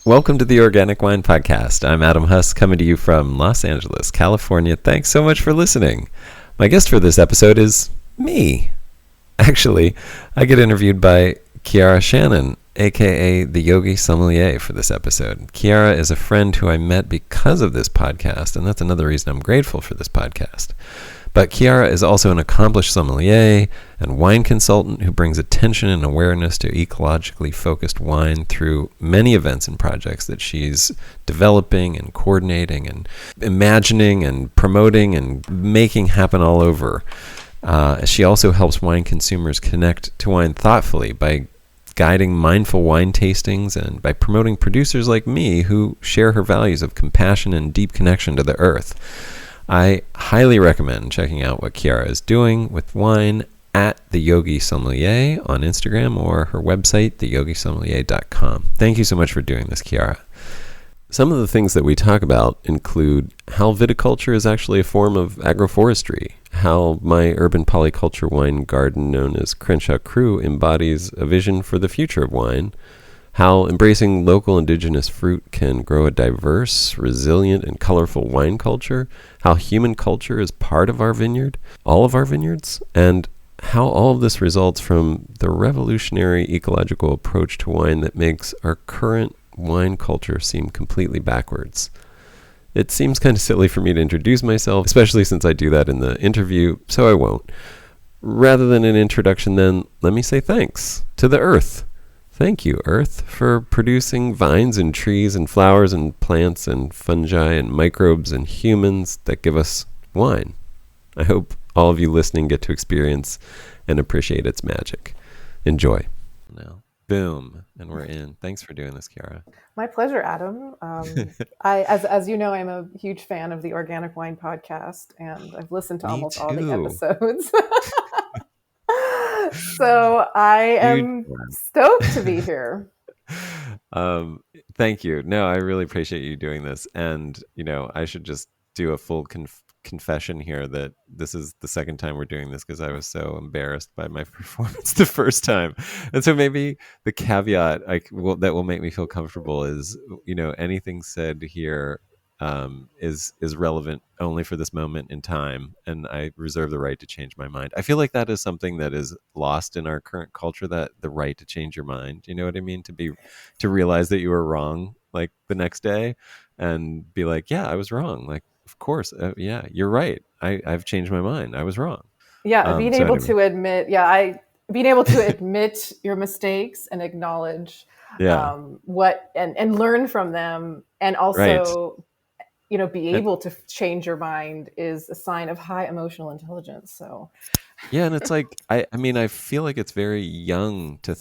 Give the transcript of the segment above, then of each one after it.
Welcome to the Organic Wine Podcast. I'm Adam Huss, coming to you from Los Angeles, California. Thanks so much for listening. My guest for this episode is me. Actually, I get interviewed by Chiara Shannon, aka the Yogi Sommelier, for this episode. Chiara is a friend who I met because of this podcast, and that's another reason I'm grateful for this podcast. But Chiara is also an accomplished sommelier and wine consultant who brings attention and awareness to ecologically focused wine through many events and projects that she's developing and coordinating and imagining and promoting and making happen all over. She also helps wine consumers connect to wine thoughtfully by guiding mindful wine tastings and by promoting producers like me who share her values of compassion and deep connection to the earth. I highly recommend checking out what Chiara is doing with wine at the Yogi Sommelier on Instagram or her website, theyogisommelier.com. Thank you so much for doing this, Chiara. Some of the things that we talk about include how viticulture is actually a form of agroforestry, how my urban polyculture wine garden known as Crenshaw Cru embodies a vision for the future of wine, how embracing local indigenous fruit can grow a diverse, resilient, and colorful wine culture, how human culture is part of our vineyard, all of our vineyards, and how all of this results from the revolutionary ecological approach to wine that makes our current wine culture seem completely backwards. It seems kind of silly for me to introduce myself, especially since I do that in the interview, so I won't. Rather than an introduction then, let me say thanks to the earth. Thank you, Earth, for producing vines and trees and flowers and plants and fungi and microbes and humans that give us wine. I hope all of you listening get to experience and appreciate its magic. Enjoy. Now, boom, and we're in. Thanks for doing this, Chiara. My pleasure, Adam. As you know, I'm a huge fan of the Organic Wine Podcast, and I've listened to almost all the episodes. So I am stoked to be here. Thank you. No, I really appreciate you doing this. And, I should just do a full confession here that this is the second time we're doing this because I was so embarrassed by my performance the first time. And so maybe the caveat that will make me feel comfortable is, anything said here is relevant only for this moment in time, and I reserve the right to change my mind. I feel like that is something that is lost in our current culture, that the right to change your mind. You know what I mean? To realize that you were wrong, like the next day, and be like, yeah, I was wrong. Like, of course, yeah, you're right. I've changed my mind. I was wrong. Yeah, being able to admit your mistakes and acknowledge what and learn from them, and also be able to change your mind is a sign of high emotional intelligence. So yeah, and it's like I feel like it's very young to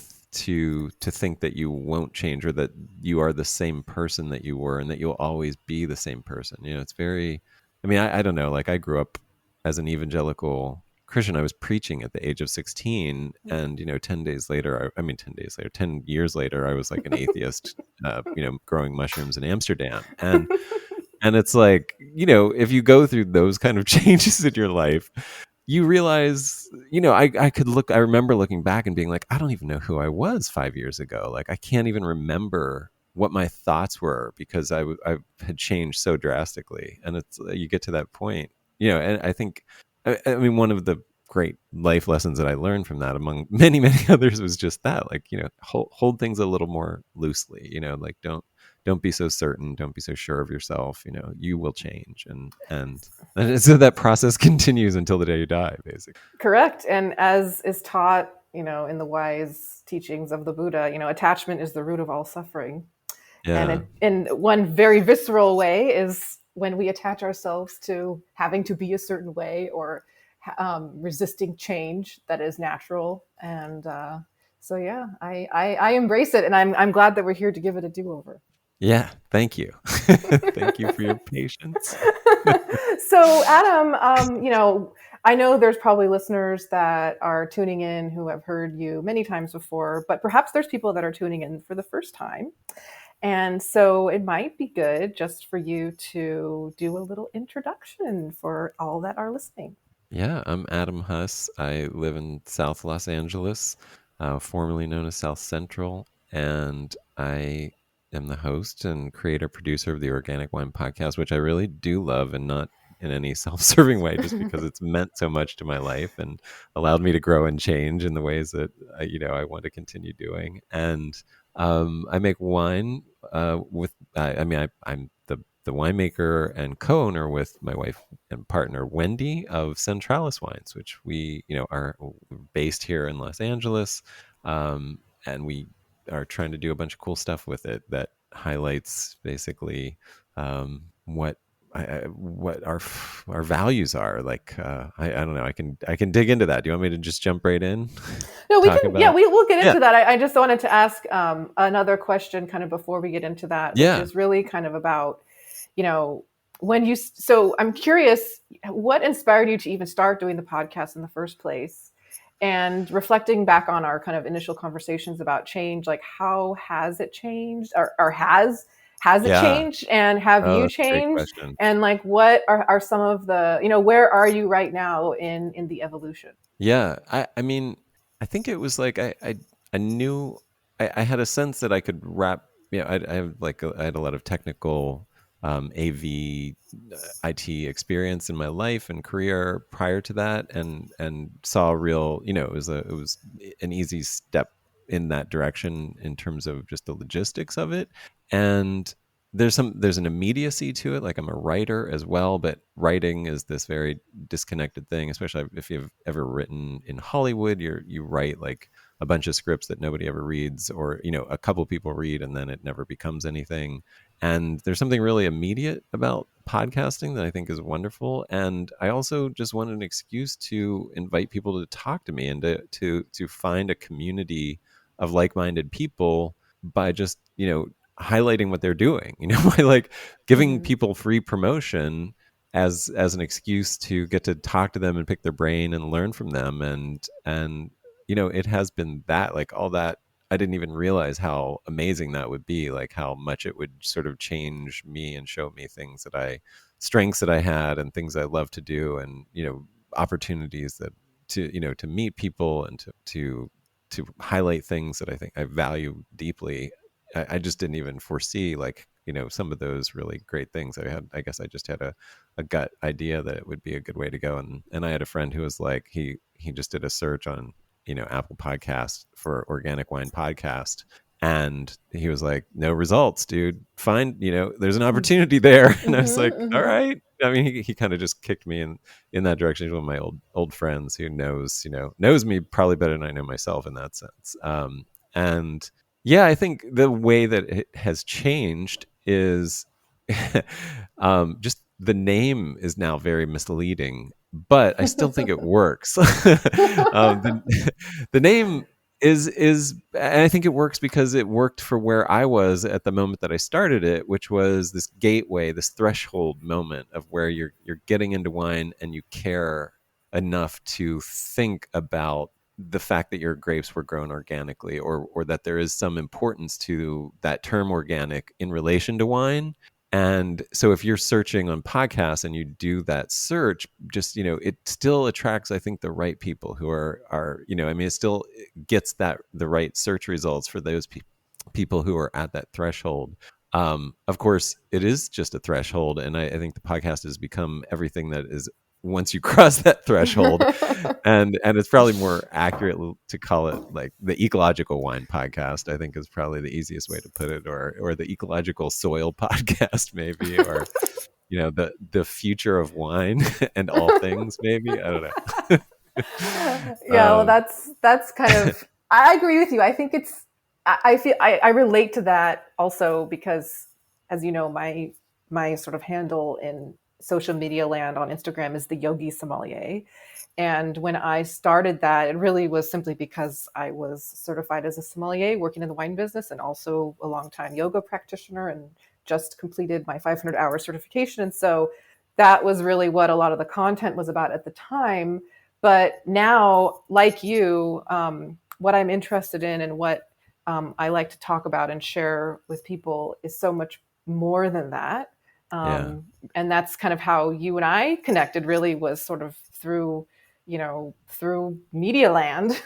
think that you won't change, or that you are the same person that you were and that you'll always be the same person. It's very, I don't know, like I grew up as an evangelical Christian. I was preaching at the age of 16, and 10 years later, I was like an atheist, growing mushrooms in Amsterdam. And it's like, if you go through those kind of changes in your life, you realize, I remember looking back and being like, I don't even know who I was 5 years ago. Like, I can't even remember what my thoughts were because I had changed so drastically. And it's, you get to that point, and I think, one of the great life lessons that I learned from that, among many, many others, was just that, like, hold things a little more loosely, like don't be so certain. Don't be so sure of yourself. You will change. And so that process continues until the day you die, basically. Correct. And as is taught, in the wise teachings of the Buddha, attachment is the root of all suffering. Yeah. And in one very visceral way is when we attach ourselves to having to be a certain way, or resisting change that is natural. And so, yeah, I embrace it. And I'm glad that we're here to give it a do-over. Yeah, thank you. Thank you for your patience. So, Adam, I know there's probably listeners that are tuning in who have heard you many times before, but perhaps there's people that are tuning in for the first time. And so it might be good just for you to do a little introduction for all that are listening. Yeah, I'm Adam Huss. I live in South Los Angeles, formerly known as South Central, and I am the host and creator producer of the Organic Wine Podcast, which I really do love, and not in any self-serving way, just because it's meant so much to my life and allowed me to grow and change in the ways that I want to continue doing. And I make wine with. I'm the winemaker and co-owner with my wife and partner Wendy of Centralas Wines, which we are based here in Los Angeles, and we are trying to do a bunch of cool stuff with it that highlights basically what our values are. Like I don't know. I can dig into that. Do you want me to just jump right in? No, we can. Yeah, we'll get into that. I just wanted to ask another question kind of before we get into that, which is really kind of about, so I'm curious, what inspired you to even start doing the podcast in the first place? And reflecting back on our kind of initial conversations about change, like how has it changed, or has it changed, and have you changed? And like, what are some of the, where are you right now in the evolution? Yeah, I mean, I think it was like I knew I had a sense that I could wrap. I had a lot of technical AV IT experience in my life and career prior to that, and saw a real, it was an easy step in that direction in terms of just the logistics of it. And there's an immediacy to it. Like, I'm a writer as well, but writing is this very disconnected thing, especially if you've ever written in Hollywood. You write like a bunch of scripts that nobody ever reads, or a couple people read, and then it never becomes anything. And there's something really immediate about podcasting that I think is wonderful. And I also just wanted an excuse to invite people to talk to me, and to find a community of like-minded people by just highlighting what they're doing, by like giving people free promotion as an excuse to get to talk to them and pick their brain and learn from them. And it has been that, like, all that. I didn't even realize how amazing that would be, like how much it would sort of change me and show me strengths that I had, and things I love to do, and opportunities that to meet people, and to highlight things that I think I value deeply. I just didn't even foresee, like, some of those really great things. I guess I just had a gut idea that it would be a good way to go. And I had a friend who was like, he just did a search on, Apple Podcast for Organic Wine Podcast. And he was like, no results, dude. Find, there's an opportunity there. And I was like, all right. I mean, he kind of just kicked me in that direction. He's one of my old friends who knows me probably better than I know myself in that sense. And yeah, I think the way that it has changed is just the name is now very misleading, but I still think it works. The name is, and I think it works because it worked for where I was at the moment that I started it, which was this gateway, this threshold moment of where you're getting into wine and you care enough to think about the fact that your grapes were grown organically, or that there is some importance to that term organic in relation to wine. And so if you're searching on podcasts and you do that search, just, it still attracts, I think, the right people who are, I mean, it still gets the right search results for those people who are at that threshold. Of course, it is just a threshold. And I think the podcast has become everything that is once you cross that threshold. and it's probably more accurate to call it like the ecological wine podcast, I think, is probably the easiest way to put it, or the ecological soil podcast, maybe, or the future of wine and all things, maybe. I don't know. Yeah, well, that's kind of, I agree with you. I think I feel I relate to that also because, as you know, my sort of handle in social media land on Instagram is the Yogi Sommelier. And when I started that, it really was simply because I was certified as a sommelier working in the wine business, and also a long-time yoga practitioner, and just completed my 500-hour certification. And so that was really what a lot of the content was about at the time. But now, like you, what I'm interested in and what I like to talk about and share with people is so much more than that. And that's kind of how you and I connected, really, was sort of through Media Land.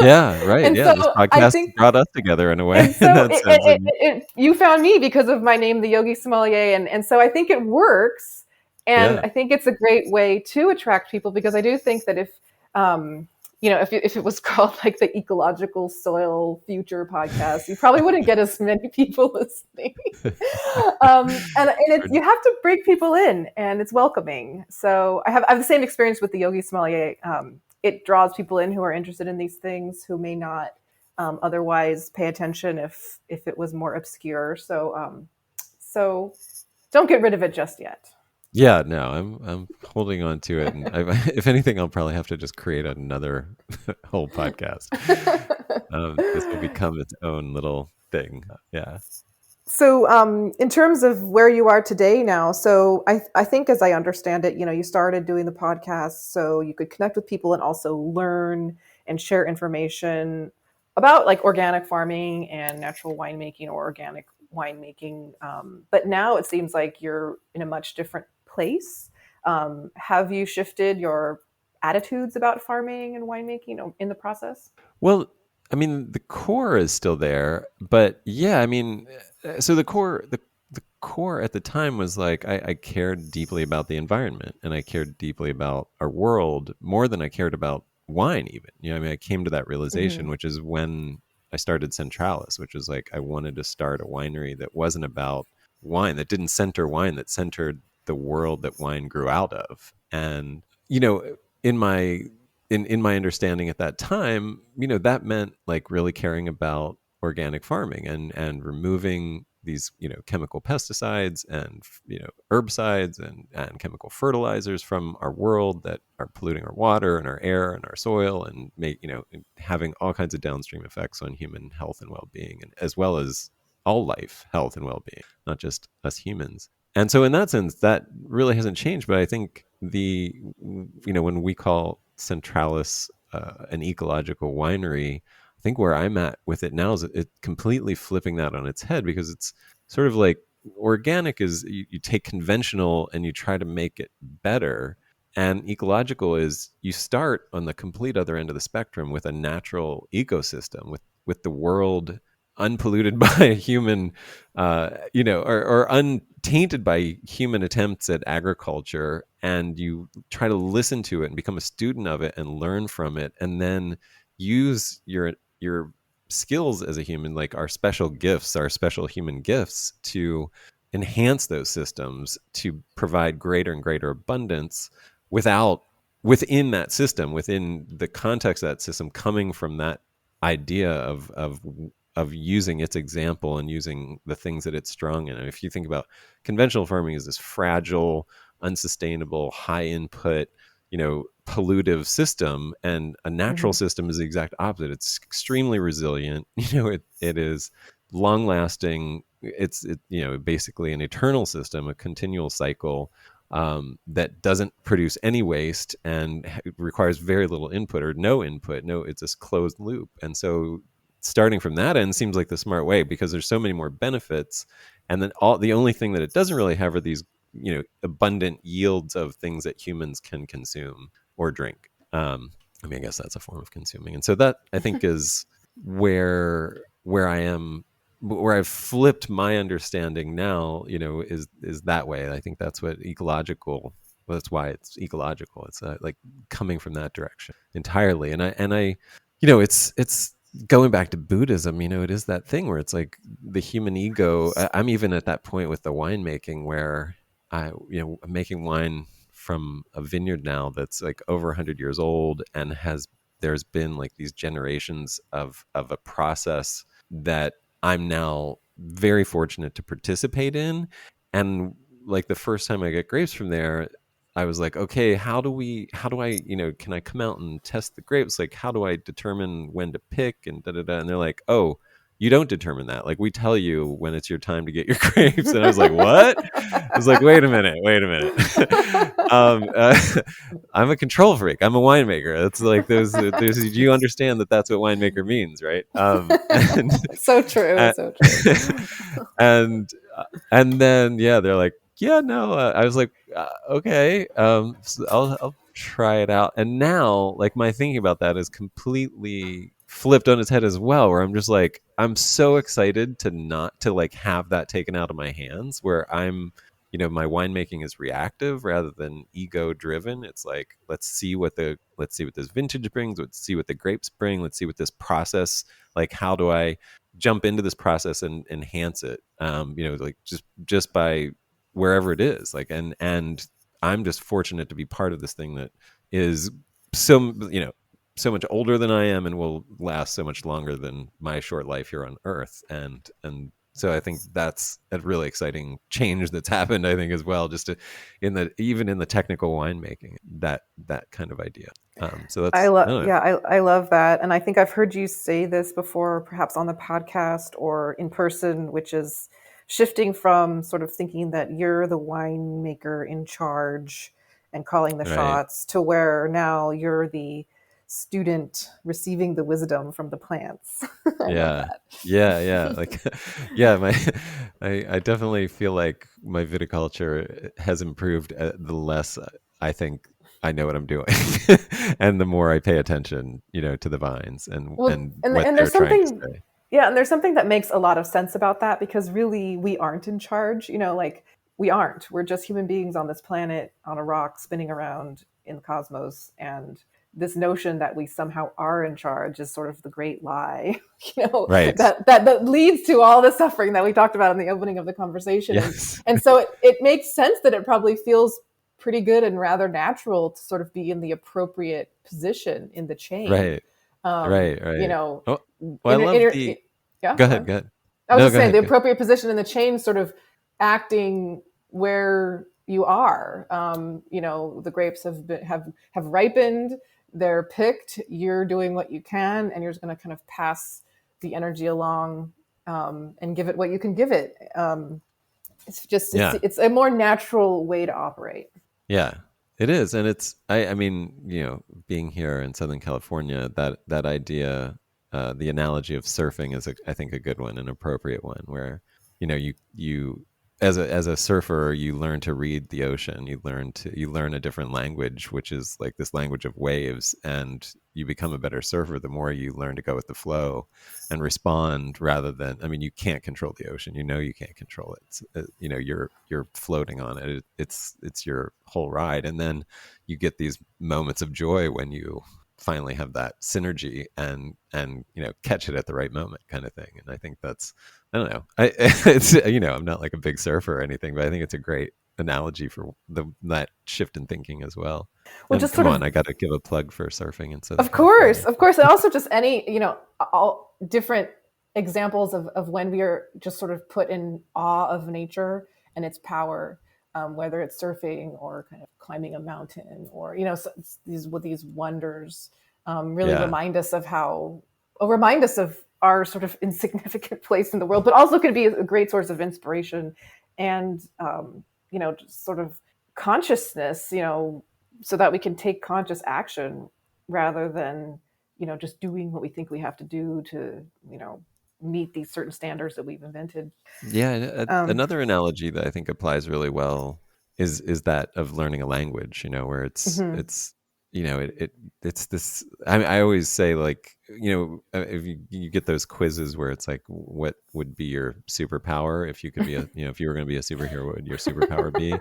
Yeah, right. And Yeah, so this I podcast think, brought us together in a way, and in so that sense. And you found me because of my name, the Yogi Sommelier, and so I think it works, and yeah, I think it's a great way to attract people, because I do think that if if it was called like the Ecological Soil Future Podcast, you probably wouldn't get as many people listening. And you have to bring people in, and it's welcoming. So I have the same experience with the Yogi Sommelier. It draws people in who are interested in these things, who may not otherwise pay attention if it was more obscure. So don't get rid of it just yet. yeah. No, I'm holding on to it, and if anything, I'll probably have to just create another whole podcast. This will become its own little thing. Yeah. So, in terms of where you are today now, so I think, as I understand it, you started doing the podcast so you could connect with people and also learn and share information about like organic farming and natural winemaking, or organic winemaking. But now it seems like you're in a much different place. Have you shifted your attitudes about farming and winemaking in the process? Well, I mean, the core is still there, but yeah, I mean, so the core at the time was like I cared deeply about the environment, and I cared deeply about our world more than I cared about wine. Even, I mean, I came to that realization, Mm-hmm. which is when I started Centralas, which was like I wanted to start a winery that wasn't about wine, that didn't center wine, that centered the world that wine grew out of. And in my in my understanding at that time, that meant like really caring about organic farming and removing these, chemical pesticides and, herbicides and chemical fertilizers from our world that are polluting our water and our air and our soil, and having all kinds of downstream effects on human health and well-being, and as well as all life health and well-being, not just us humans. And so in that sense, that really hasn't changed. But I think when we call Centralis an ecological winery, I think where I'm at with it now is it completely flipping that on its head, because it's sort of like organic is you take conventional and you try to make it better. And ecological is you start on the complete other end of the spectrum with a natural ecosystem, with the world unpolluted by human, or untainted by human attempts at agriculture, and you try to listen to it and become a student of it and learn from it, and then use your skills as a human, like our special gifts, our special human gifts, to enhance those systems to provide greater and greater abundance without within that system, within the context of that system, coming from that idea of using its example and using the things that it's strong in. And if you think about conventional farming as this fragile, unsustainable, high input, pollutive system, and a natural Mm-hmm. system is the exact opposite. It's extremely resilient. It is long lasting. It's basically an eternal system, a continual cycle, that doesn't produce any waste and requires very little input or no input. No, it's this closed loop. And so starting from that end seems like the smart way, because there's so many more benefits. And then the only thing that it doesn't really have are these, abundant yields of things that humans can consume or drink. I mean, I guess that's a form of consuming. And so that, I think, is where I am, where I've flipped my understanding now, is that way. I think that's what ecological, that's why it's ecological. It's like coming from that direction entirely. And I, it's going back to Buddhism, it is that thing where it's like the human ego. I'm even at that point with the winemaking where I'm making wine from a vineyard now that's like over 100 years old, and there's been like these generations of a process that I'm now very fortunate to participate in. And like the first time I get grapes from there, I was like, okay, how do I, can I come out and test the grapes? Like, how do I determine when to pick and da da da? And they're like, oh, you don't determine that. Like, we tell you when it's your time to get your grapes. And I was like, what? I was like, wait a minute. I'm a control freak. I'm a winemaker. It's like do you understand that that's what winemaker means, right? And, So true, and so true. and and then yeah, they're like, yeah, no. I was like, okay, so I'll try it out. And now, like, my thinking about that is completely flipped on its head as well, where I'm just like, I'm so excited to not to like have that taken out of my hands, where I'm, my winemaking is reactive rather than ego driven. It's like, let's see what this vintage brings, let's see what the grapes bring, let's see what this process, like, how do I jump into this process and enhance it, like just by wherever it is, like, and I'm just fortunate to be part of this thing that is so, so much older than I am and will last so much longer than my short life here on Earth. And so I think that's a really exciting change that's happened, I think, as well, just even in the technical winemaking, that kind of idea. So that's, I don't know. I love that. And I think I've heard you say this before, perhaps on the podcast or in person, which is shifting from sort of thinking that you're the winemaker in charge and calling the shots to where now you're the student receiving the wisdom from the plants. Yeah. Like, I definitely feel like my viticulture has improved the less I think I know what I'm doing, and the more I pay attention, to the vines and what they're trying to say. Yeah, and there's something that makes a lot of sense about that, because really we aren't in charge. Like, we aren't. We're just human beings on this planet, on a rock, spinning around in the cosmos, and this notion that we somehow are in charge is sort of the great lie, that leads to all the suffering that we talked about in the opening of the conversation. Yes. And so it makes sense that it probably feels pretty good and rather natural to sort of be in the appropriate position in the chain. Right. Right. Go ahead. I was just saying, the appropriate position in the chain, sort of acting where you are. The grapes have ripened, they're picked, you're doing what you can, and you're just going to kind of pass the energy along and give it what you can give it. It's a more natural way to operate. Yeah, it is. And it's, I mean, being here in Southern California, that idea, the analogy of surfing is, I think, a good one, an appropriate one, where, you as a surfer, you learn to read the ocean, you learn a different language, which is like this language of waves, and you become a better surfer the more you learn to go with the flow and respond, rather than, I mean, you can't control the ocean, you can't control it. It's, you're floating on it. It's your whole ride, and then you get these moments of joy when you finally have that synergy and catch it at the right moment, kind of thing. And I think that's, I don't know, it's I'm not like a big surfer or anything, but I think it's a great analogy for that shift in thinking as well. Well, just come on, I got to give a plug for surfing and so. Of course, and also just any all different examples of when we are just sort of put in awe of nature and its power. Whether it's surfing or kind of climbing a mountain, or these wonders really remind us of our sort of insignificant place in the world, but also could be a great source of inspiration and just sort of consciousness, so that we can take conscious action rather than just doing what we think we have to do to meet these certain standards that we've invented. Yeah. Another analogy that I think applies really well is that of learning a language, where it's this, I mean, I always say, like, if you get those quizzes where it's like, what would be your superpower if you could be if you were going to be a superhero, what would your superpower be?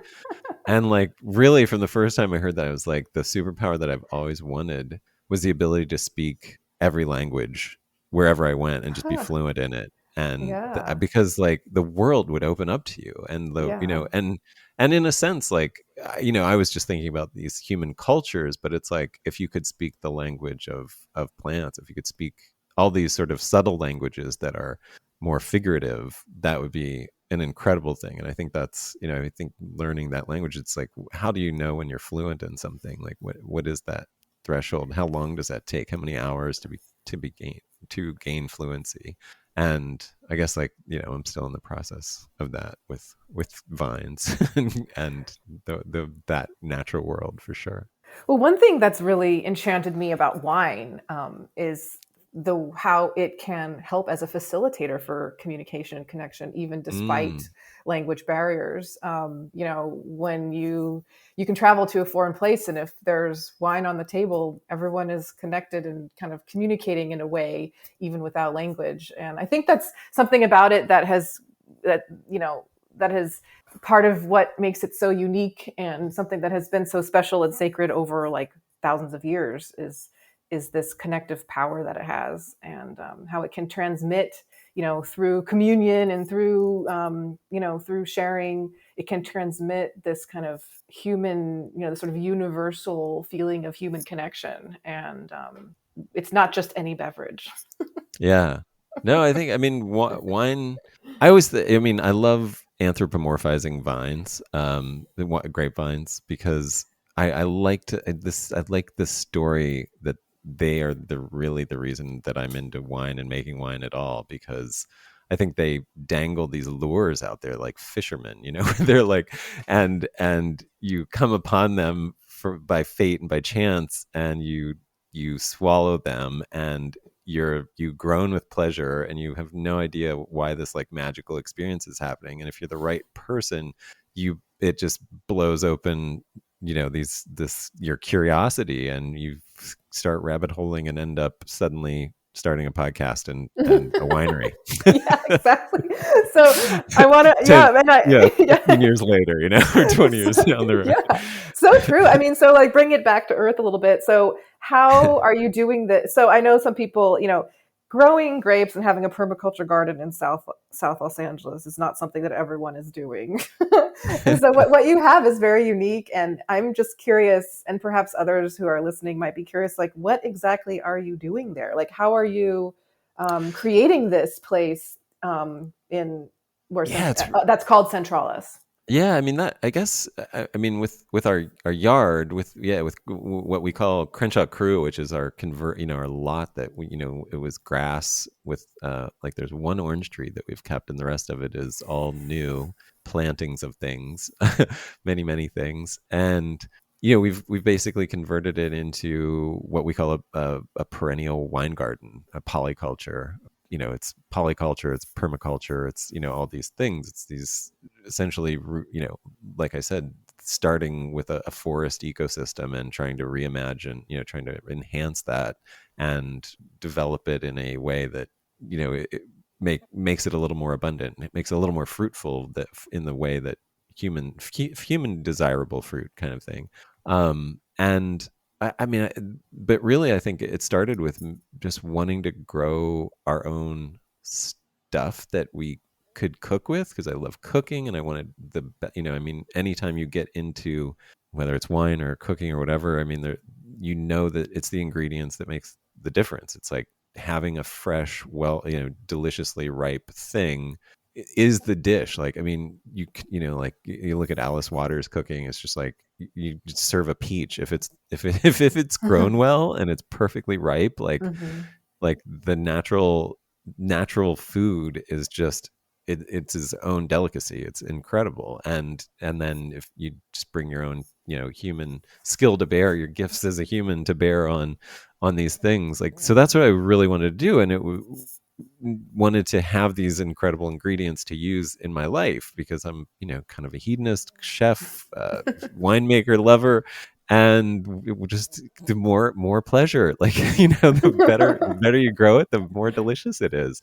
And like, really, from the first time I heard that, I was like, the superpower that I've always wanted was the ability to speak every language wherever I went and just be fluent in it. And because like the world would open up to you, and and in a sense, like, I was just thinking about these human cultures, but it's like, if you could speak the language of plants, if you could speak all these sort of subtle languages that are more figurative, that would be an incredible thing. And I think that's, I think learning that language, it's like, how do you know when you're fluent in something? Like, what is that threshold? How long does that take? How many hours to gain fluency? And I guess, like, I'm still in the process of that with vines and that natural world, for sure. Well, one thing that's really enchanted me about wine is how it can help as a facilitator for communication and connection, even despite language barriers. When you can travel to a foreign place, and if there's wine on the table, everyone is connected and kind of communicating in a way, even without language. And I think that's something about it that has part of what makes it so unique, and something that has been so special and sacred over like thousands of years is this connective power that it has, and how it can transmit, through communion and through, through sharing. It can transmit this kind of human, this sort of universal feeling of human connection. And it's not just any beverage. Yeah. No, I mean, wine, I love anthropomorphizing vines, grapevines, because I like this story that they are really the reason that I'm into wine and making wine at all, because I think they dangle these lures out there like fishermen, they're like, and you come upon them by fate and by chance, and you swallow them, and you groan with pleasure, and you have no idea why this like magical experience is happening. And if you're the right person, it just blows open, your curiosity, and you start rabbit holing and end up suddenly starting a podcast and a winery. Yeah, exactly. So I want to, yeah, 15 years later, or 20 years down the road. Yeah, so true. I mean, so like bring it back to earth a little bit. So how are you doing this? So I know some people, growing grapes and having a permaculture garden in South Los Angeles is not something that everyone is doing. And so what you have is very unique. And I'm just curious, and perhaps others who are listening might be curious, like, what exactly are you doing there? Like, how are you creating this place in where that's called Centralas? Yeah, I mean that. I guess I mean with our yard, with what we call Crenshaw Cru, which is our our lot that it was grass with like there's one orange tree that we've kept, and the rest of it is all new plantings of things, many things. And we've basically converted it into what we call a perennial wine garden, a polyculture. It's polyculture, it's permaculture, it's all these things. It's these essentially, like I said, starting with a forest ecosystem and trying to reimagine, trying to enhance that and develop it in a way that it makes it a little more abundant. It makes it a little more fruitful, that in the way that human desirable fruit kind of thing. And but really, I think it started with just wanting to grow our own stuff that we could cook with, because I love cooking, and I wanted anytime you get into whether it's wine or cooking or whatever, that it's the ingredients that makes the difference. It's like having a fresh, deliciously ripe thing is the dish. Like, like you look at Alice Waters cooking, it's just like you serve a peach if it's grown well and it's perfectly ripe. Like, like the natural food is just it's its own delicacy. It's incredible. And then if you just bring your own human skill to bear, your gifts as a human to bear on these things, like, so that's what I really wanted to do. And it wanted to have these incredible ingredients to use in my life, because I'm kind of a hedonist, chef, winemaker, lover, and it will just the more pleasure, like the better you grow it, the more delicious it is.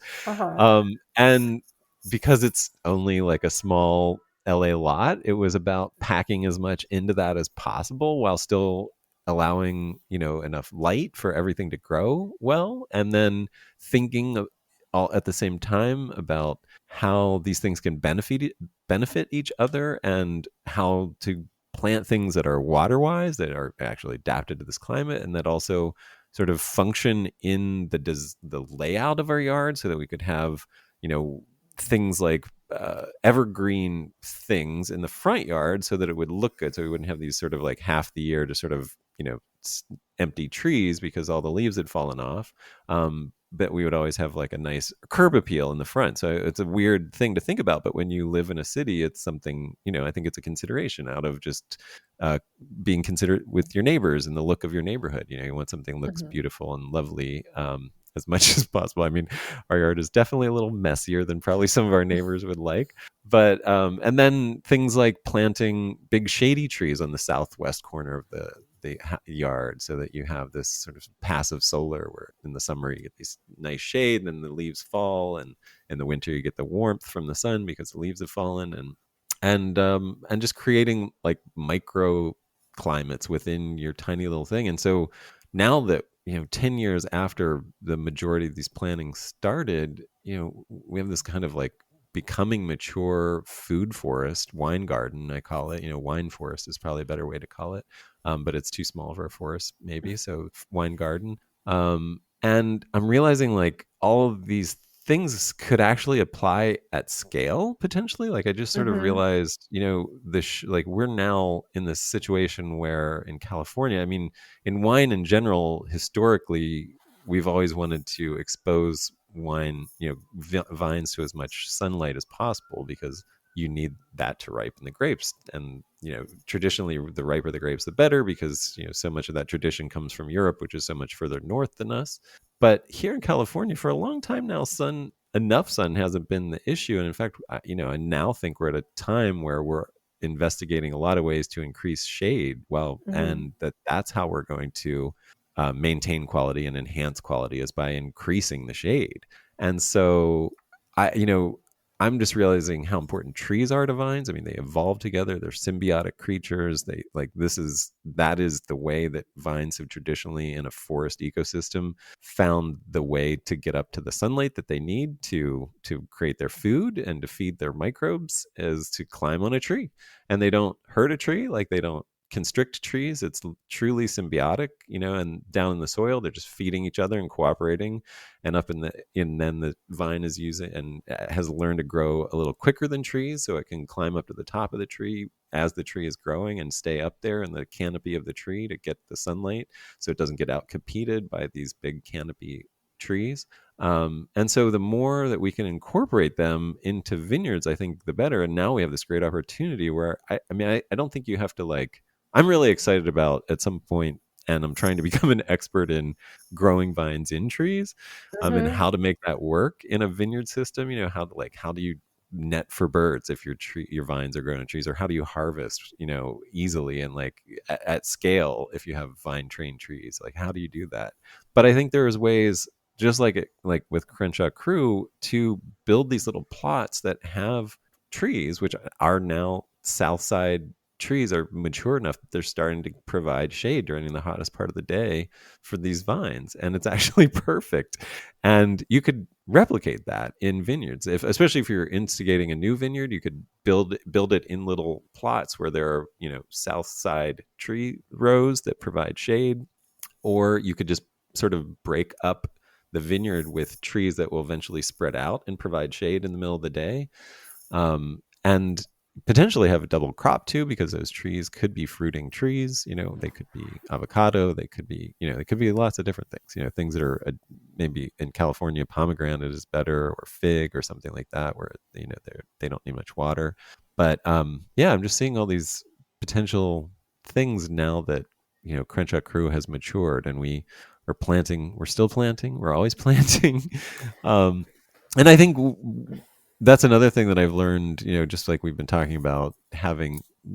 And because it's only like a small LA lot, it was about packing as much into that as possible while still allowing enough light for everything to grow well, and then thinking all at the same time about how these things can benefit each other, and how to plant things that are water wise, that are actually adapted to this climate, and that also sort of function in the layout of our yard, so that we could have things like evergreen things in the front yard, so that it would look good, so we wouldn't have these sort of like half the year just sort of empty trees because all the leaves had fallen off. But we would always have like a nice curb appeal in the front. So it's a weird thing to think about, but when you live in a city, it's something, I think it's a consideration out of just being considerate with your neighbors and the look of your neighborhood. You want something that looks beautiful and lovely. as much as possible. I mean, our yard is definitely a little messier than probably some of our neighbors would like. But and then things like planting big shady trees on the southwest corner of the yard, so that you have this sort of passive solar where in the summer you get these nice shade, and then the leaves fall, and in the winter you get the warmth from the sun because the leaves have fallen, and just creating like micro climates within your tiny little thing. And so now that 10 years after the majority of these plantings started, we have this kind of like becoming mature food forest, wine garden, I call it. Wine forest is probably a better way to call it, but it's too small for a forest maybe, so wine garden. And I'm realizing like all of these things could actually apply at scale potentially. Like I just sort of Mm-hmm. realized, this like we're now in this situation where in California, I mean, in wine in general, historically, we've always wanted to expose wine, vines to as much sunlight as possible because you need that to ripen the grapes. And traditionally, the riper the grapes the better, because so much of that tradition comes from Europe, which is so much further north than us. But here in California, for a long time now, enough sun hasn't been the issue. And in fact, I now think we're at a time where we're investigating a lot of ways to increase shade. Well, Mm-hmm. and that's how we're going to maintain quality and enhance quality, is by increasing the shade. And so, I, you know, I'm just realizing how important trees are to vines. I mean, they evolve together. They're symbiotic creatures. They like that is the way that vines have traditionally in a forest ecosystem found the way to get up to the sunlight that they need to create their food and to feed their microbes, is to climb on a tree. And they don't hurt a tree, like they don't constrict trees. It's truly symbiotic, and down in the soil they're just feeding each other and cooperating. And up and then the vine is using and has learned to grow a little quicker than trees, so it can climb up to the top of the tree as the tree is growing and stay up there in the canopy of the tree to get the sunlight, so it doesn't get out competed by these big canopy trees. And so the more that we can incorporate them into vineyards, I think the better. And now we have this great opportunity where I mean, I don't think you have to like, I'm really excited about at some point, and I'm trying to become an expert in growing vines in trees, and Mm-hmm. how to make that work in a vineyard system. How do you net for birds if your vines are grown in trees, or how do you harvest easily and like at scale if you have vine trained trees, like how do you do that? But I think there's ways, just like with Crenshaw Cru, to build these little plots that have trees, which are now south side trees, are mature enough that they're starting to provide shade during the hottest part of the day for these vines, and it's actually perfect. And you could replicate that in vineyards, especially if you're instigating a new vineyard. You could build it in little plots where there are south side tree rows that provide shade, or you could just sort of break up the vineyard with trees that will eventually spread out and provide shade in the middle of the day, and potentially have a double crop too, because those trees could be fruiting trees. They could be avocado, they could be they could be lots of different things. Things that are maybe in California pomegranate is better, or fig or something like that, where they don't need much water. But yeah, I'm just seeing all these potential things now that Crenshaw Cru has matured, and we're planting. We're still planting. We're always planting. um, and I think that's another thing that I've learned, just like we've been talking about,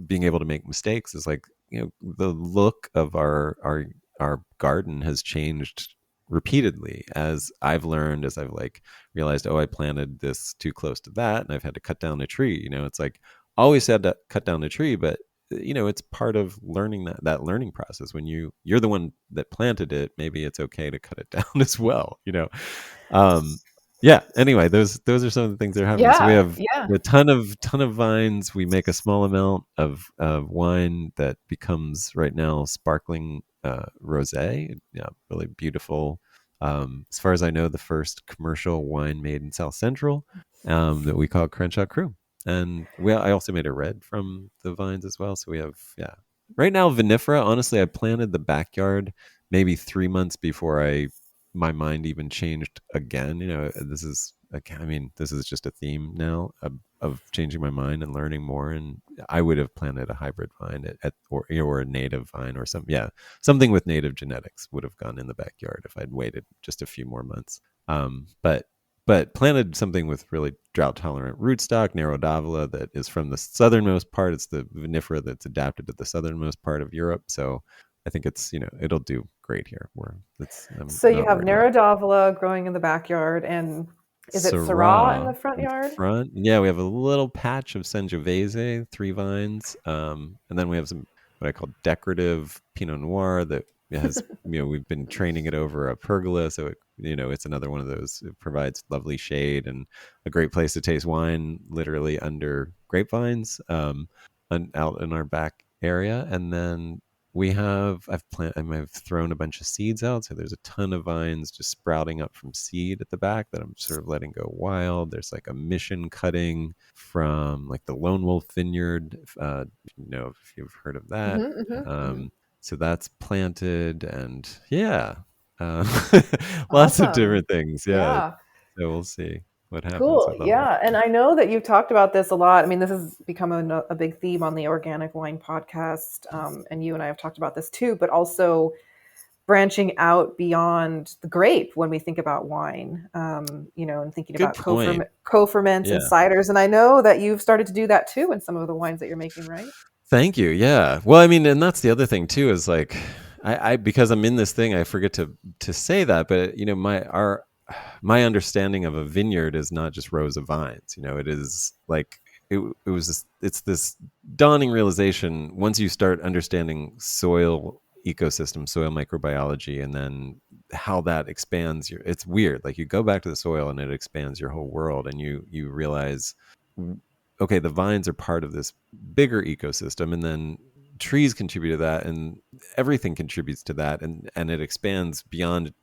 being able to make mistakes, is like, the look of our garden has changed repeatedly as I've learned, as I've like realized, oh, I planted this too close to that and I've had to cut down a tree. It's like always had to cut down a tree, but it's part of learning, that learning process. When you're the one that planted it, maybe it's okay to cut it down as well. um yeah, anyway, those are some of the things that are happening. So we Yeah, have yeah. a ton of vines. We make a small amount of wine that becomes right now sparkling rosé. Yeah, really beautiful. As far as I know, the first commercial wine made in South Central, that we call Crenshaw Cru. And I also made a red from the vines as well. So we have, yeah, right now vinifera. Honestly, I planted the backyard maybe 3 months before my mind even changed again. This is I mean, this is just a theme now of changing my mind and learning more. And I would have planted a hybrid vine or a native vine or something. Yeah, something with native genetics would have gone in the backyard if I'd waited just a few more months. But planted something with really drought tolerant rootstock, narrow davula, that is from the southernmost part. It's the vinifera that's adapted to the southernmost part of Europe. So I think it's, it'll do great here. I'm So you not have worried about it. Davula growing in the backyard, and is it Syrah in Syrah the front in yard? front. Yeah, we have a little patch of Sangiovese, 3 vines, and then we have some what I call decorative Pinot Noir that has, we've been training it over a pergola, so it's another one of those. It provides lovely shade and a great place to taste wine, literally under grapevines, out in our back area, and then I've thrown a bunch of seeds out, so there's a ton of vines just sprouting up from seed at the back that I'm sort of letting go wild. There's like a mission cutting from like the Lone Wolf Vineyard, if you've heard of that. So that's planted, and yeah, uh, lots of Awesome. different things. Yeah, Yeah. so we'll see what happens Cool. with all that. Yeah. And I know that you've talked about this a lot. I mean, this has become a big theme on the Organic Wine podcast. And you and I have talked about this too, but also branching out beyond the grape when we think about wine, and thinking Good about point. co-ferments and Yeah. ciders. And I know that you've started to do that too in some of the wines that you're making, right? Thank you. Yeah. Well, I mean, and that's the other thing too, is like, I because I'm in this thing, I forget to say that, but my understanding of a vineyard is not just rows of vines. It is like it's this dawning realization once you start understanding soil ecosystem, soil microbiology, and then how that expands it's weird. Like you go back to the soil and it expands your whole world, and you realize, okay, the vines are part of this bigger ecosystem, and then trees contribute to that, and everything contributes to that, and it expands beyond,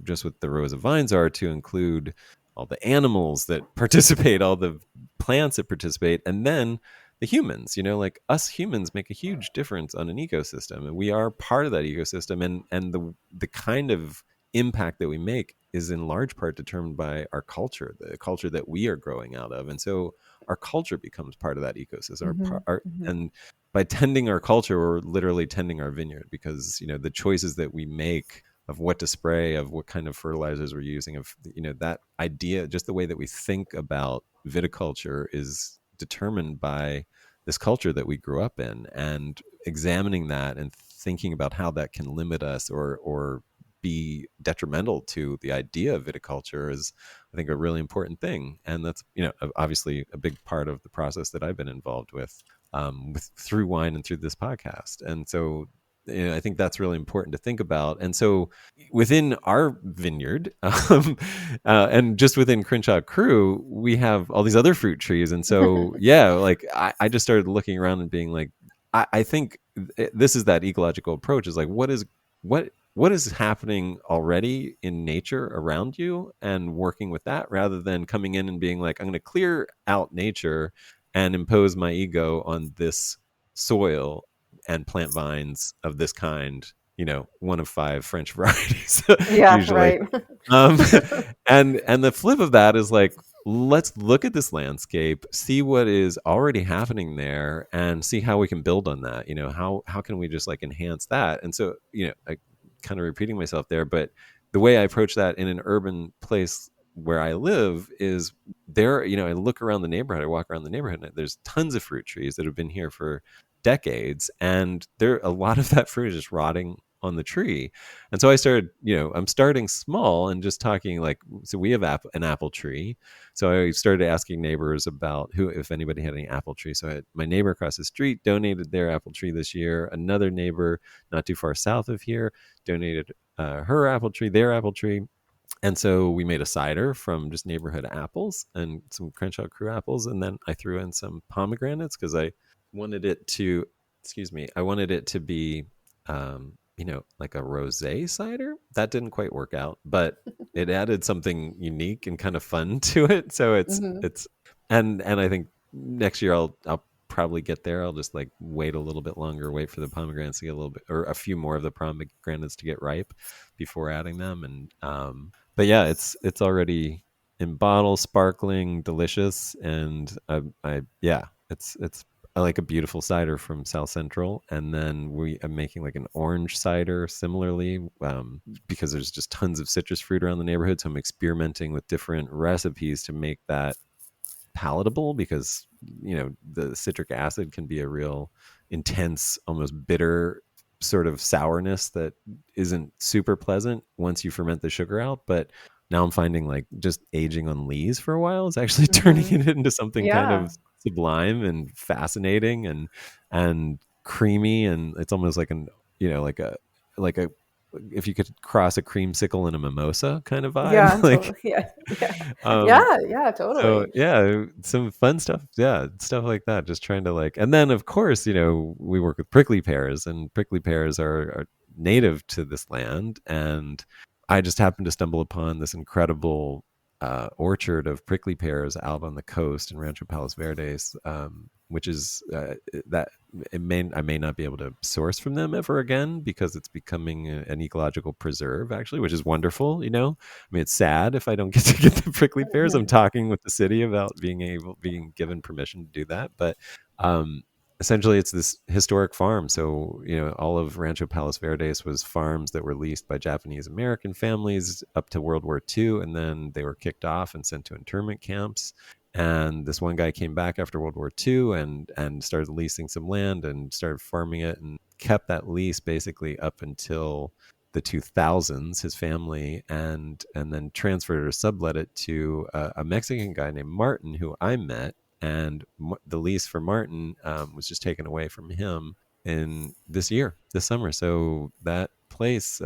just what the rows of vines are, to include all the animals that participate, all the plants that participate, and then the humans. Like us humans make a huge difference on an ecosystem, and we are part of that ecosystem, and the kind of impact that we make is in large part determined by our culture, the culture that we are growing out of. And so our culture becomes part of that ecosystem. And by tending our culture, we're literally tending our vineyard, because the choices that we make of what to spray, of what kind of fertilizers we're using, of that idea, just the way that we think about viticulture is determined by this culture that we grew up in. And examining that and thinking about how that can limit us or be detrimental to the idea of viticulture is, I think, a really important thing. And that's, obviously a big part of the process that I've been involved with through wine and through this podcast. And so, I think that's really important to think about. And so within our vineyard, and just within Crenshaw Cru, we have all these other fruit trees. And so, yeah, like I just started looking around and being like, I think this is that ecological approach, is like, what is happening already in nature around you, and working with that, rather than coming in and being like, I'm going to clear out nature and impose my ego on this soil and plant vines of this kind, one of 5 French varieties, Yeah, usually. right. um, and the flip of that is like, let's look at this landscape, see what is already happening there, and see how we can build on that. How can we just like enhance that? And so, I kind of repeating myself there, but the way I approach that in an urban place where I live is there, I look around the neighborhood, I walk around the neighborhood, and there's tons of fruit trees that have been here for decades, and a lot of that fruit is just rotting on the tree. And so I started, I'm starting small and just talking like, so we have an apple tree. So I started asking neighbors about if anybody had any apple trees. So my neighbor across the street donated their apple tree this year. Another neighbor not too far south of here donated their apple tree. And so we made a cider from just neighborhood apples and some Crenshaw Cru apples. And then I threw in some pomegranates because I wanted it to, I wanted it to be, like a rosé cider. That didn't quite work out, but it added something unique and kind of fun to it. So and I think next year I'll probably get there. I'll just like wait a little bit longer, wait for the pomegranates to get a little bit, or a few more of the pomegranates to get ripe before adding them. And, but yeah, it's already in bottle, sparkling, delicious, and yeah, it's I like a beautiful cider from South Central, and then I'm making like an orange cider similarly, because there's just tons of citrus fruit around the neighborhood. So I'm experimenting with different recipes to make that palatable, because the citric acid can be a real intense, almost bitter sort of sourness that isn't super pleasant once you ferment the sugar out. But now I'm finding like just aging on lees for a while is actually turning Hmm. it into something kind Yeah. of sublime and fascinating and creamy, and it's almost like like a if you could cross a creamsicle and a mimosa kind of vibe. Yeah. Like, Totally. Yeah. Yeah. um Yeah. Yeah. so Totally. yeah, some fun stuff. Yeah, stuff like that. Just trying to like, and then of course, we work with prickly pears, and prickly pears are native to this land. And I just happened to stumble upon this incredible orchard of prickly pears out on the coast in Rancho Palos Verdes, which is that I may not be able to source from them ever again, because it's becoming an ecological preserve, actually, which is wonderful. I mean, it's sad if I don't get to get the prickly pears. I'm Mhm. talking with the city about being given permission to do that, but um, essentially, it's this historic farm. So all of Rancho Palos Verdes was farms that were leased by Japanese American families up to World War II, and then they were kicked off and sent to internment camps. And this one guy came back after World War II and started leasing some land and started farming it, and kept that lease basically up until the 2000s, his family, and then transferred or sublet it to a Mexican guy named Martin, who I met. And the lease for Martin was just taken away from him in this summer. So that place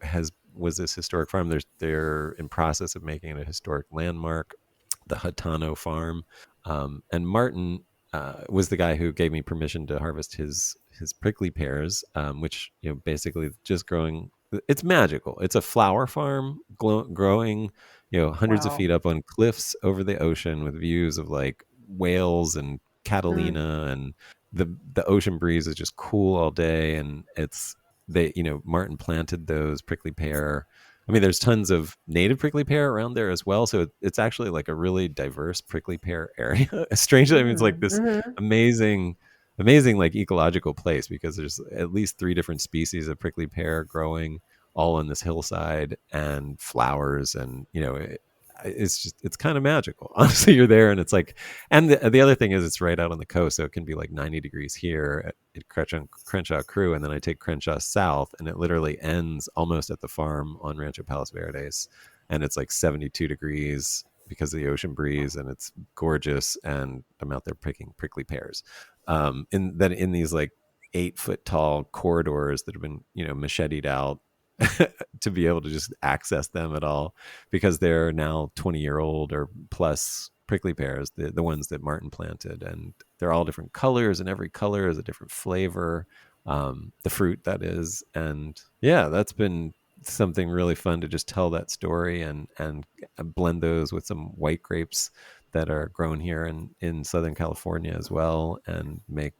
has was this historic farm. They're in process of making it a historic landmark, the Hutano farm. And Martin was the guy who gave me permission to harvest his prickly pears, which basically just growing. It's magical. It's a flower farm growing, hundreds of Wow. feet up on cliffs over the ocean, with views of like whales and Mm. Catalina, and the ocean breeze is just cool all day. And Martin planted those prickly pear. I mean, there's tons of native prickly pear around there as well. So it's actually like a really diverse prickly pear area. Strangely, I mean, it's like Mm. this Mhm. amazing, amazing like ecological place, because there's at least 3 different species of prickly pear growing all on this hillside, and flowers. And it's kind of magical. Honestly, you're there, and it's like, and the other thing is, it's right out on the coast, so it can be like 90 degrees here at Crenshaw Cru, and then I take Crenshaw south, and it literally ends almost at the farm on Rancho Palos Verdes, and it's like 72 degrees because of the ocean breeze, and it's gorgeous. And I'm out there picking prickly pears, in these like 8 foot tall corridors that have been macheted out to be able to just access them at all, because they're now 20-year-old or plus prickly pears, the ones that Martin planted, and they're all different colors, and every color is a different flavor, the fruit that is. And yeah, that's been something really fun to just tell that story, and blend those with some white grapes that are grown here in Southern California as well, and make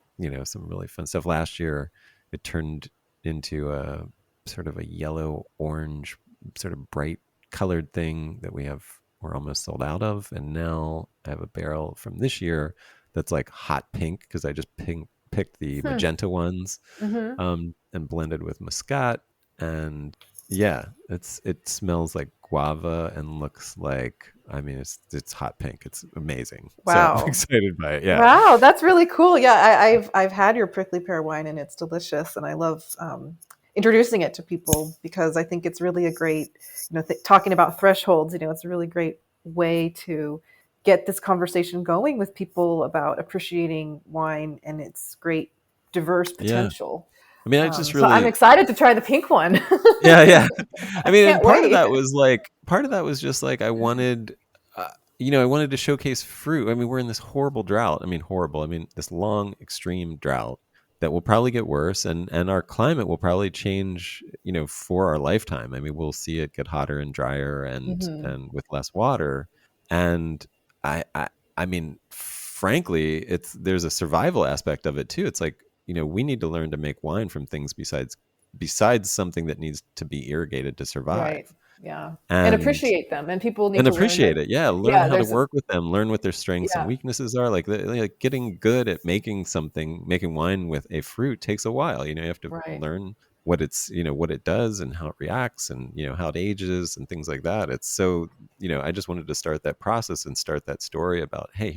some really fun stuff. Last year it turned into a sort of a yellow orange, sort of bright colored thing that we're almost sold out of. And now I have a barrel from this year that's like hot pink, because I just picked the Hmm. magenta ones, Mhm. and blended with muscat. And yeah, it smells like guava and looks like, I mean, it's hot pink. It's amazing. So I'm Wow. excited by it. Yeah. Wow, that's really cool. Yeah, I've had your prickly pear wine and it's delicious, and I love introducing it to people because I think it's really a great, talking about thresholds. It's a really great way to get this conversation going with people about appreciating wine and its great diverse Yeah. potential. I mean, I just So I'm really, excited to try the pink one. yeah, yeah. I I mean, and can't wait. part of that was just like, I wanted, I wanted to showcase fruit. I mean, we're in this horrible drought. I mean, horrible. I mean, this long, extreme drought that will probably get worse, and our climate will probably change, for our lifetime. I mean, we'll see it get hotter and drier, Hmm. and with less water. And I, I, I mean, frankly, there's a survival aspect of it too. It's like, we need to learn to make wine from things besides something that needs to be irrigated to Right. survive. Yeah. And and appreciate them. And people need and to learn that. appreciate it. Yeah, learn Yeah, how to there's, work with them, learn what their strengths and yeah, weaknesses are. Like getting good at making wine with a fruit takes a while. You have to right. learn what what it does and how it reacts and how it ages and things like that. It's so, I just wanted to start that process and start that story about, hey,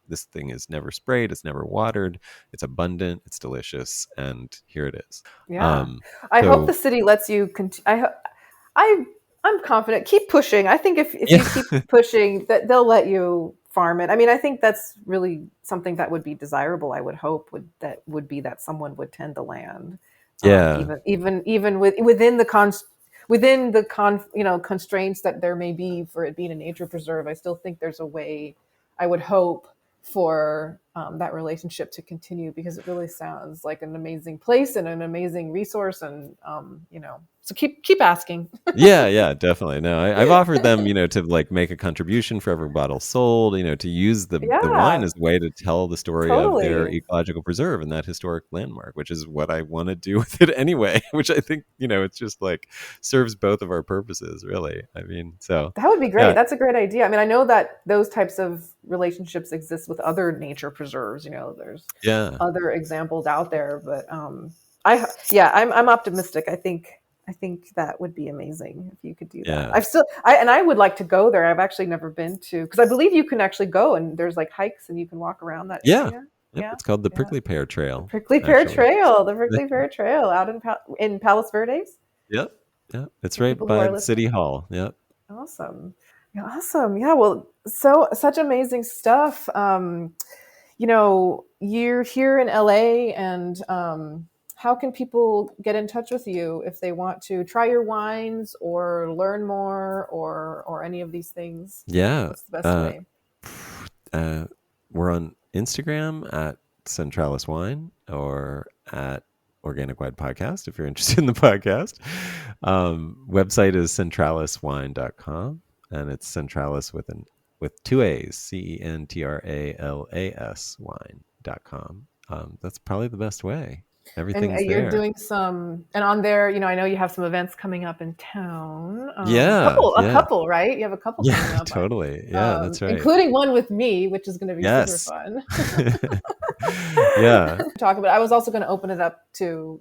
this thing is never sprayed, it's never watered, it's abundant, it's delicious, and here it is. Yeah. Um, I hope the so city lets you I I'm confident. Keep pushing. I think if yeah, you keep pushing, that they'll let you farm it. I mean, I think that's really something that would be desirable. I would hope would be that someone would tend the land, yeah, even within the constraints that there may be for it being a nature preserve. I still think there's a way. I would hope for that relationship to continue, because it really sounds like an amazing place and an amazing resource, and so keep asking. yeah, definitely. No, I've offered them, to like make a contribution for every bottle sold, to use the wine Yeah, as a way to tell the story of their totally. ecological preserve and that historic landmark, which is what I want to do with it anyway. Which I think, it's just like serves both of our purposes, really. I mean, so That would be great. yeah, That's a great idea. I mean, I know that those types of relationships exist with other nature preserves. There's yeah, other examples out there, but I'm optimistic. I think that would be amazing if you could do that. yeah, I would like to go there. I've actually never been to, because I believe you can actually go and there's like hikes and you can walk around that yeah. area. Yep, Yeah, it's called the yeah. Prickly Pear The Trail, Prickly Pear actually. Trail, the Prickly Pear Trail out in Palos Verdes Yep, yep. It's for right people who by are the City listening. Hall. Yep. Awesome. Yeah, awesome. Yeah, well, such amazing stuff. You're here in LA, and how can people get in touch with you if they want to try your wines or learn more, or any of these things? Yeah. What's the best Uh, way? uh, we're on Instagram at Centralas Wine or at Organic Wine Podcast if you're interested in the podcast. Website is centralaswine.com, and it's Centralas with two A's, Centralas wine.com. That's probably the best way. And Everything's you're there. doing and on there, I know you have some events coming up in town. Yeah, A yeah. couple, right? You have a couple Yeah, coming up. totally. Yeah, that's right. Including one with me, which is going to be super Yes. fun. Yeah. Talk about. I was also going to open it up to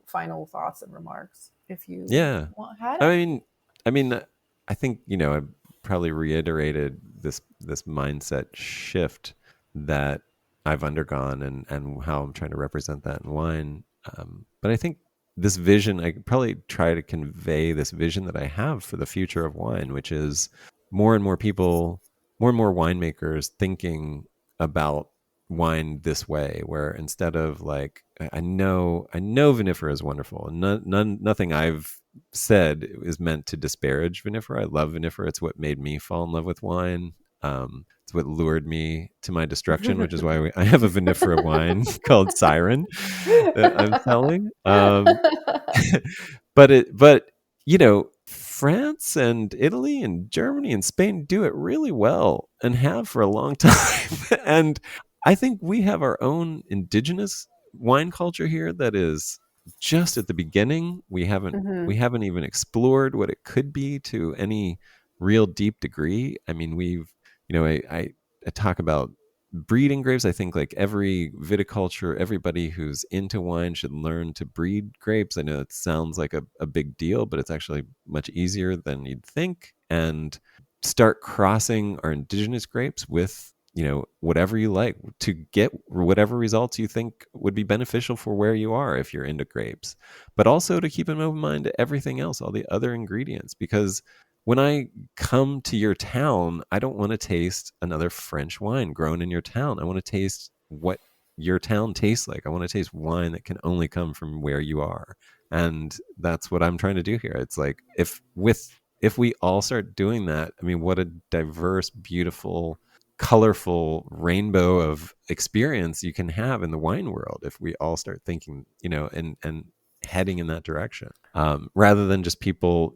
final thoughts and remarks if you Yeah. had I it. mean, I mean, I think, I probably reiterated this mindset shift that I've undergone and how I'm trying to represent that in wine. But I think this vision, I could probably try to convey this vision that I have for the future of wine, which is more and more people, more and more winemakers thinking about wine this way, where instead of like, I know vinifera is wonderful, and nothing I've said is meant to disparage vinifera. I love vinifera. It's what made me fall in love with wine. It's what lured me to my destruction, which is why I have a vinifera wine called Siren that I'm selling. But France and Italy and Germany and Spain do it really well and have for a long time. And I think we have our own indigenous wine culture here that is just at the beginning. We haven't Hmm. we haven't even explored what it could be to any real deep degree. I mean, I talk about breeding grapes. I think like every viticulture, everybody who's into wine should learn to breed grapes. I know it sounds like a big deal, but it's actually much easier than you'd think. And start crossing our indigenous grapes with whatever you like to get whatever results you think would be beneficial for where you are if you're into grapes, but also to keep an open mind to everything else, all the other ingredients, because when I come to your town, I don't want to taste another French wine grown in your town. I want to taste what your town tastes like. I want to taste wine that can only come from where you are. And that's what I'm trying to do here. It's like if we all start doing that, I mean, what a diverse, beautiful, colorful rainbow of experience you can have in the wine world if we all start thinking, and heading in that direction, rather than just people.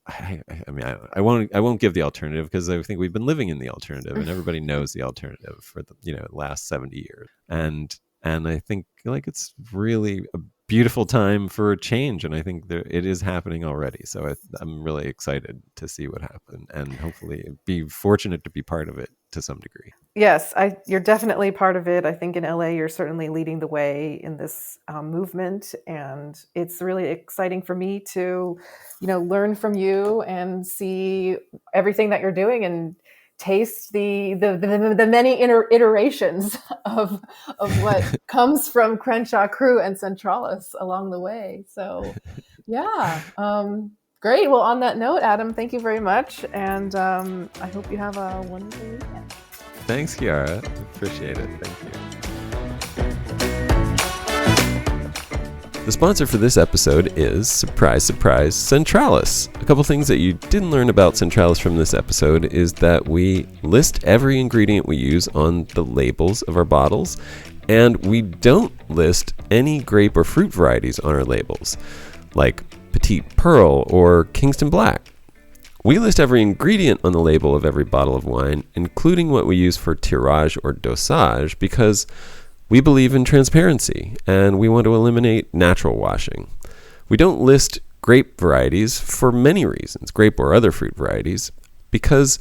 I mean, I won't give the alternative, because I think we've been living in the alternative, and everybody knows the alternative for the last 70 years, and I think like it's really beautiful time for a change, and I think it is happening already. So I'm really excited to see what happens, and hopefully be fortunate to be part of it to some degree. Yes, you're definitely part of it. I think in LA, you're certainly leading the way in this movement, and it's really exciting for me to, learn from you and see everything that you're doing and taste the many iterations of what comes from Crenshaw Cru and Centralas along the way. So, yeah. Great. Well, on that note, Adam, thank you very much, and I hope you have a wonderful weekend. Thanks, Kiara. Appreciate it. Thank you. The sponsor for this episode is, surprise, surprise, Centralas. A couple things that you didn't learn about Centralas from this episode is that we list every ingredient we use on the labels of our bottles, and we don't list any grape or fruit varieties on our labels, like Petite Pearl or Kingston Black. We list every ingredient on the label of every bottle of wine, including what we use for tirage or dosage, because we believe in transparency and we want to eliminate natural washing. We don't list grape varieties for many reasons, grape or other fruit varieties, because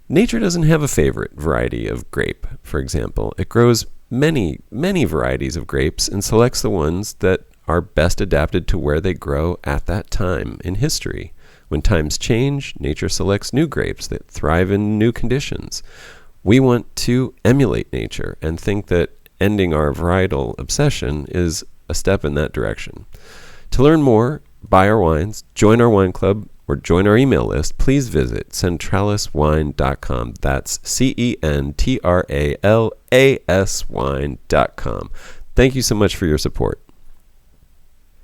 nature doesn't have a favorite variety of grape, for example. It grows many, many varieties of grapes and selects the ones that are best adapted to where they grow at that time in history. When times change, nature selects new grapes that thrive in new conditions. We want to emulate nature and think that ending our varietal obsession is a step in that direction. To learn more, buy our wines, join our wine club, or join our email list, please visit centralaswine.com. That's CENTRALAS wine.com. Thank you so much for your support.